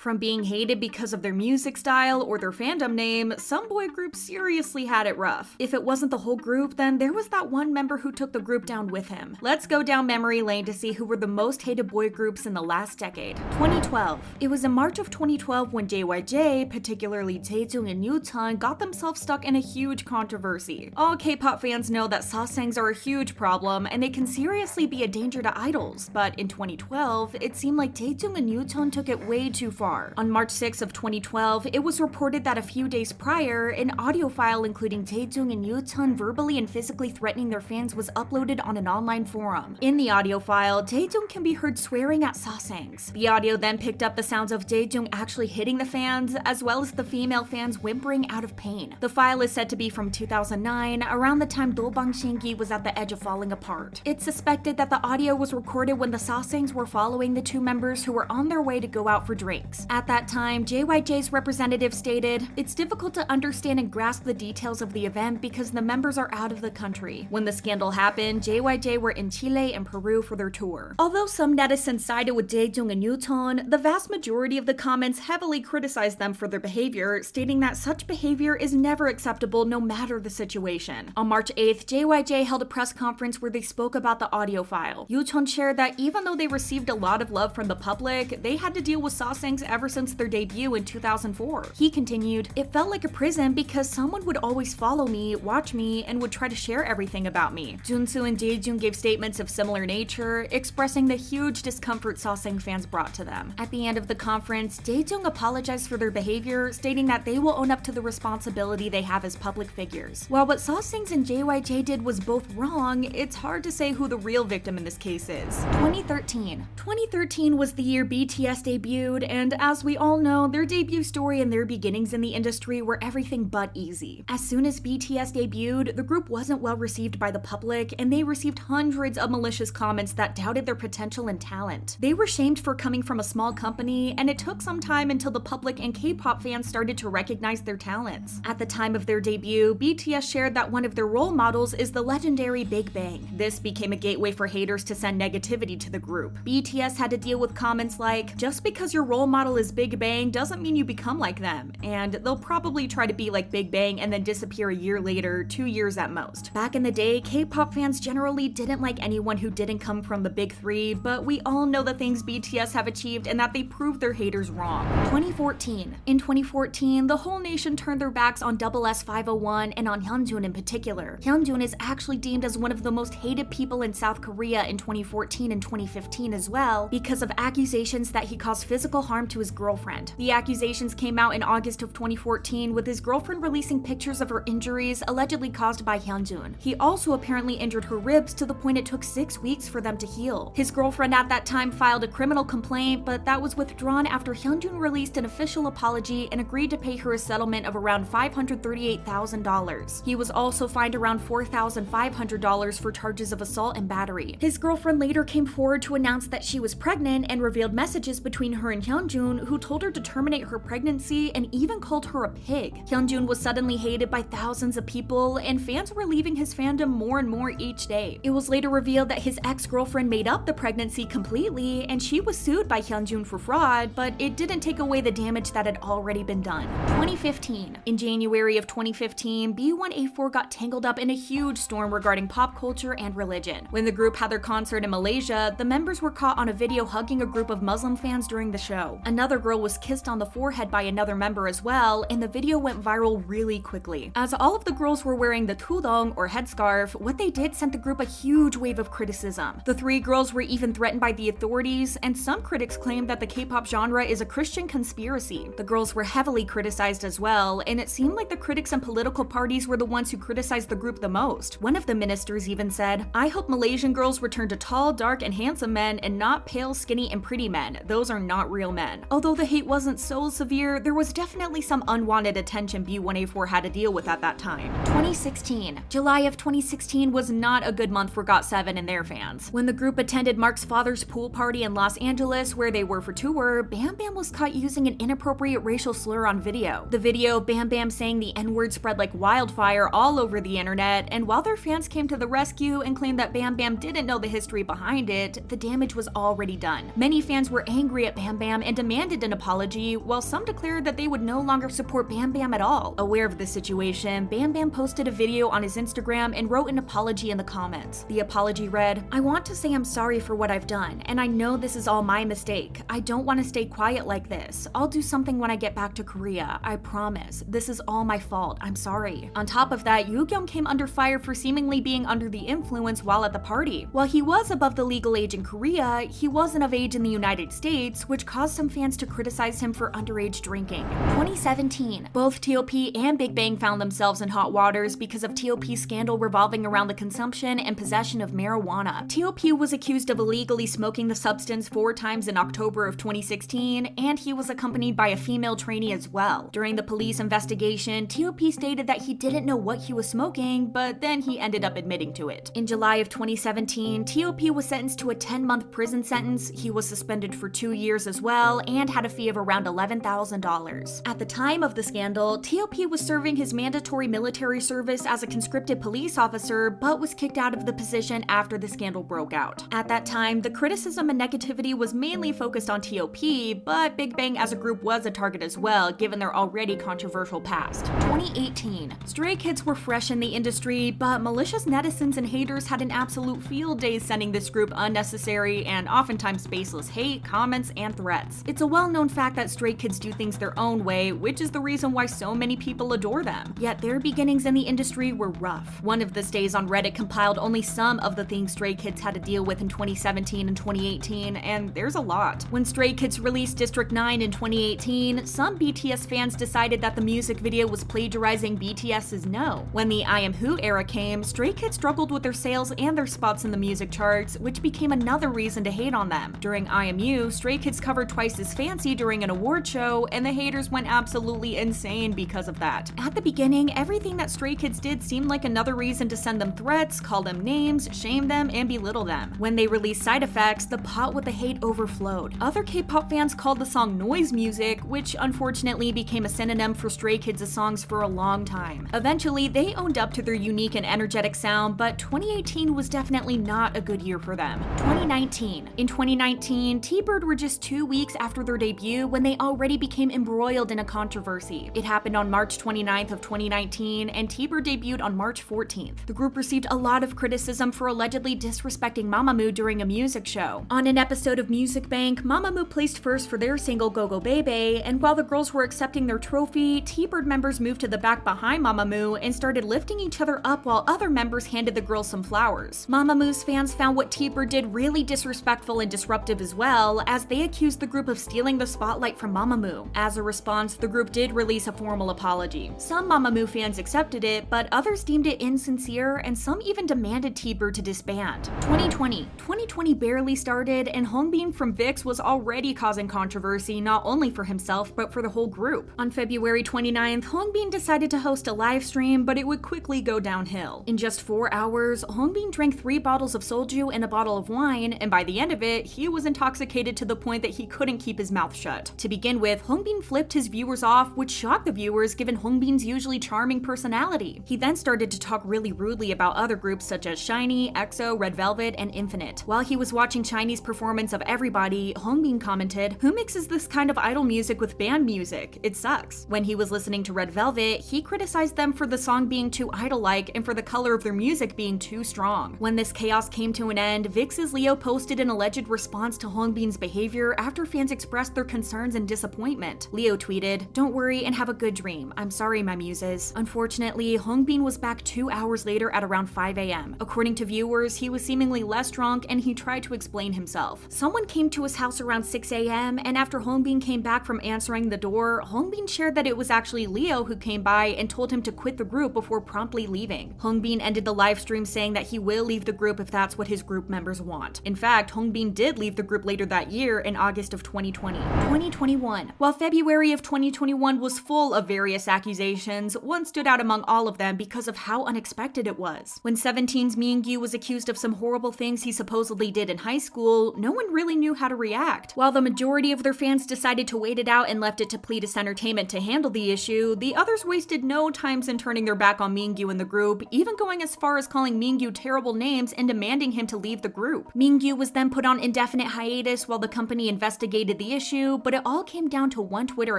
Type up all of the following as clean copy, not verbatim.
From being hated because of their music style or their fandom name, some boy groups seriously had it rough. If it wasn't the whole group, then there was that one member who took the group down with him. Let's go down memory lane to see who were the most hated boy groups in the last decade. 2012. It was in March of 2012 when JYJ, particularly Jaejoong and Yuchun, got themselves stuck in a huge controversy. All K-pop fans know that sasaengs are a huge problem and they can seriously be a danger to idols, but in 2012, it seemed like Jaejoong and Yuchun took it way too far. On March 6 of 2012, it was reported that a few days prior, an audio file including Jaejoong and Yuchun verbally and physically threatening their fans was uploaded on an online forum. In the audio file, Jaejoong can be heard swearing at sasaengs. The audio then picked up the sounds of Jaejoong actually hitting the fans, as well as the female fans whimpering out of pain. The file is said to be from 2009, around the time Dobang Shingi was at the edge of falling apart. It's suspected that the audio was recorded when the sasaengs were following the two members who were on their way to go out for drinks. At that time, JYJ's representative stated, "It's difficult to understand and grasp the details of the event because the members are out of the country. When the scandal happened, JYJ were in Chile and Peru for their tour." Although some netizens sided with Jaejoong and Yuchun, the vast majority of the comments heavily criticized them for their behavior, stating that such behavior is never acceptable no matter the situation. On March 8th, JYJ held a press conference where they spoke about the audio file. Yuchun shared that even though they received a lot of love from the public, they had to deal with sasaengs ever since their debut in 2004. He continued, "It felt like a prison because someone would always follow me, watch me, and would try to share everything about me." Junsu and Jaejoong gave statements of similar nature, expressing the huge discomfort sasaeng fans brought to them. At the end of the conference, Jaejoong apologized for their behavior, stating that they will own up to the responsibility they have as public figures. While what sasaengs and JYJ did was both wrong, it's hard to say who the real victim in this case is. 2013. 2013 was the year BTS debuted, and as we all know, their debut story and their beginnings in the industry were everything but easy. As soon as BTS debuted, the group wasn't well received by the public, and they received hundreds of malicious comments that doubted their potential and talent. They were shamed for coming from a small company, and it took some time until the public and K-pop fans started to recognize their talents. At the time of their debut, BTS shared that one of their role models is the legendary Big Bang. This became a gateway for haters to send negativity to the group. BTS had to deal with comments like, "Just because your role model is Big Bang doesn't mean you become like them," and they'll probably try to be like Big Bang and then disappear a year later, 2 years at most. Back in the day, K-pop fans generally didn't like anyone who didn't come from the big three, but we all know the things BTS have achieved and that they proved their haters wrong. 2014. In 2014, the whole nation turned their backs on SS501 and on Hyunjun in particular. Hyunjun is actually deemed as one of the most hated people in South Korea in 2014 and 2015 as well, because of accusations that he caused physical harm to his girlfriend. The accusations came out in August of 2014, with his girlfriend releasing pictures of her injuries allegedly caused by Hyunjun. He also apparently injured her ribs to the point it took 6 weeks for them to heal. His girlfriend at that time filed a criminal complaint, but that was withdrawn after Hyunjun released an official apology and agreed to pay her a settlement of around $538,000. He was also fined around $4,500 for charges of assault and battery. His girlfriend later came forward to announce that she was pregnant and revealed messages between her and Hyunjun, who told her to terminate her pregnancy and even called her a pig. Hyunjun was suddenly hated by thousands of people, and fans were leaving his fandom more and more each day. It was later revealed that his ex-girlfriend made up the pregnancy completely, and she was sued by Hyunjun for fraud, but it didn't take away the damage that had already been done. 2015. In January of 2015, B1A4 got tangled up in a huge storm regarding pop culture and religion. When the group had their concert in Malaysia, the members were caught on a video hugging a group of Muslim fans during the show. Another girl was kissed on the forehead by another member as well, and the video went viral really quickly. As all of the girls were wearing the tudong or headscarf, what they did sent the group a huge wave of criticism. The 3 girls were even threatened by the authorities, and some critics claimed that the K-pop genre is a Christian conspiracy. The girls were heavily criticized as well, and it seemed like the critics and political parties were the ones who criticized the group the most. One of the ministers even said, "I hope Malaysian girls return to tall, dark, and handsome men and not pale, skinny, and pretty men. Those are not real men." Although the hate wasn't so severe, there was definitely some unwanted attention B1A4 had to deal with at that time. 2016. July of 2016 was not a good month for GOT7 and their fans. When the group attended Mark's father's pool party in Los Angeles, where they were for tour, Bam Bam was caught using an inappropriate racial slur on video. The video of Bam Bam saying the N-word spread like wildfire all over the internet, and while their fans came to the rescue and claimed that Bam Bam didn't know the history behind it, the damage was already done. Many fans were angry at Bam Bam and demanded demanded an apology, while some declared that they would no longer support Bam Bam at all. Aware of the situation, Bam Bam posted a video on his Instagram and wrote an apology in the comments. The apology read, "I want to say I'm sorry for what I've done, and I know this is all my mistake. I don't want to stay quiet like this. I'll do something when I get back to Korea. I promise. This is all my fault. I'm sorry." On top of that, Yoongyung came under fire for seemingly being under the influence while at the party. While he was above the legal age in Korea, he wasn't of age in the United States, which caused some fans to criticize him for underage drinking. 2017. Both T.O.P. and Big Bang found themselves in hot waters because of T.O.P.'s scandal revolving around the consumption and possession of marijuana. T.O.P. was accused of illegally smoking the substance 4 times in October of 2016, and he was accompanied by a female trainee as well. During the police investigation, T.O.P. stated that he didn't know what he was smoking, but then he ended up admitting to it. In July of 2017, T.O.P. was sentenced to a 10-month prison sentence. He was suspended for 2 years as well, and had a fee of around $11,000. At the time of the scandal, T.O.P. was serving his mandatory military service as a conscripted police officer, but was kicked out of the position after the scandal broke out. At that time, the criticism and negativity was mainly focused on T.O.P., but Big Bang as a group was a target as well, given their already controversial past. 2018. Stray Kids were fresh in the industry, but malicious netizens and haters had an absolute field day sending this group unnecessary and oftentimes baseless hate, comments, and threats. It's a well-known fact that Stray Kids do things their own way, which is the reason why so many people adore them. Yet their beginnings in the industry were rough. One of the stays on Reddit compiled only some of the things Stray Kids had to deal with in 2017 and 2018, and there's a lot. When Stray Kids released District 9 in 2018, some BTS fans decided that the music video was plagiarizing BTS's No. When the I Am Who era came, Stray Kids struggled with their sales and their spots in the music charts, which became another reason to hate on them. During IMU, Stray Kids covered Twice as Fancy during an award show, and the haters went absolutely insane because of that. At the beginning, everything that Stray Kids did seemed like another reason to send them threats, call them names, shame them, and belittle them. When they released Side Effects, the pot with the hate overflowed. Other K-pop fans called the song noise music, which unfortunately became a synonym for Stray Kids' songs for a long time. Eventually, they owned up to their unique and energetic sound, but 2018 was definitely not a good year for them. 2019. In 2019, T-Bird were just 2 weeks after their debut when they already became embroiled in a controversy. It happened on March 29th of 2019, and T-Bird debuted on March 14th. The group received a lot of criticism for allegedly disrespecting Mamamoo during a music show. On an episode of Music Bank, Mamamoo placed first for their single Go Go Baby, and while the girls were accepting their trophy, T-Bird members moved to the back behind Mamamoo and started lifting each other up while other members handed the girls some flowers. Mamamoo's fans found what T-Bird did really disrespectful and disruptive as well, as they accused the group of stealing the spotlight from Mamamoo. As a response, the group did release a formal apology. Some Mamamoo fans accepted it, but others deemed it insincere, and some even demanded T-Bird to disband. 2020. 2020 barely started, and Hongbin from VIX was already causing controversy not only for himself, but for the whole group. On February 29th, Hongbin decided to host a live stream, but it would quickly go downhill. In just 4 hours, Hongbin drank 3 bottles of soju and a bottle of wine, and by the end of it, he was intoxicated to the point that he couldn't keep his mouth shut. To begin with, Hongbin flipped his viewers off, which shocked the viewers given Hongbin's usually charming personality. He then started to talk really rudely about other groups such as SHINee, EXO, Red Velvet, and Infinite. While he was watching SHINee's performance of Everybody, Hongbin commented, "Who mixes this kind of idol music with band music? It sucks." When he was listening to Red Velvet, he criticized them for the song being too idol-like and for the color of their music being too strong. When this chaos came to an end, VIX's Leo posted an alleged response to Hongbin's behavior after fans expressed their concerns and disappointment. Leo tweeted, "Don't worry and have a good dream. I'm sorry, my muses." Unfortunately, Hongbin was back 2 hours later at around 5 a.m. According to viewers, he was seemingly less drunk and he tried to explain himself. Someone came to his house around 6 a.m. and after Hongbin came back from answering the door, Hongbin shared that it was actually Leo who came by and told him to quit the group before promptly leaving. Hongbin ended the live stream saying that he will leave the group if that's what his group members want. In fact, Hongbin did leave the group later that year in August of 2020. 2021. While February of 2021 was full of various accusations, one stood out among all of them because of how unexpected it was. When 17's Mingyu was accused of some horrible things he supposedly did in high school, no one really knew how to react. While the majority of their fans decided to wait it out and left it to Pledis Entertainment to handle the issue, the others wasted no time in turning their back on Mingyu and the group, even going as far as calling Mingyu terrible names and demanding him to leave the group. Mingyu was then put on indefinite hiatus while the company investigated the issue, but it all came down to one Twitter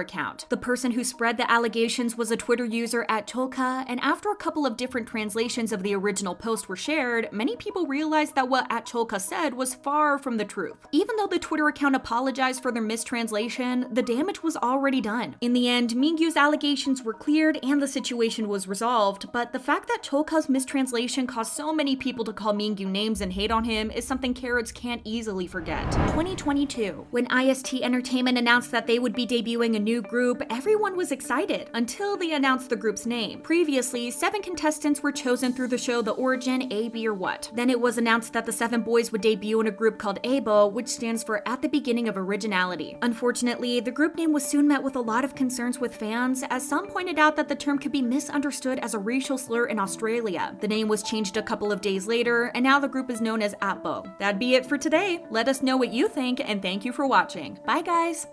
account. The person who spread the allegations was a Twitter user at Cholka, and after a couple of different translations of the original post were shared, many people realized that what at Cholka said was far from the truth. Even though the Twitter account apologized for their mistranslation, the damage was already done. In the end, Mingyu's allegations were cleared and the situation was resolved, but the fact that Cholka's mistranslation caused so many people to call Mingyu names and hate on him is something Carrots can't easily forget. 2022. When IST Entertainment announced that they would be debuting a new group, everyone was excited until they announced the group's name. Previously, 7 contestants were chosen through the show The Origin, A, B, or What. Then it was announced that the 7 boys would debut in a group called ABO, which stands for At the Beginning of Originality. Unfortunately, the group name was soon met with a lot of concerns with fans, as some pointed out that the term could be misunderstood as a racial slur in Australia. The name was changed a couple of days later, and now the group is known as APBO. That'd be it for today. Let us know what you think, and thank you for watching. Bye guys!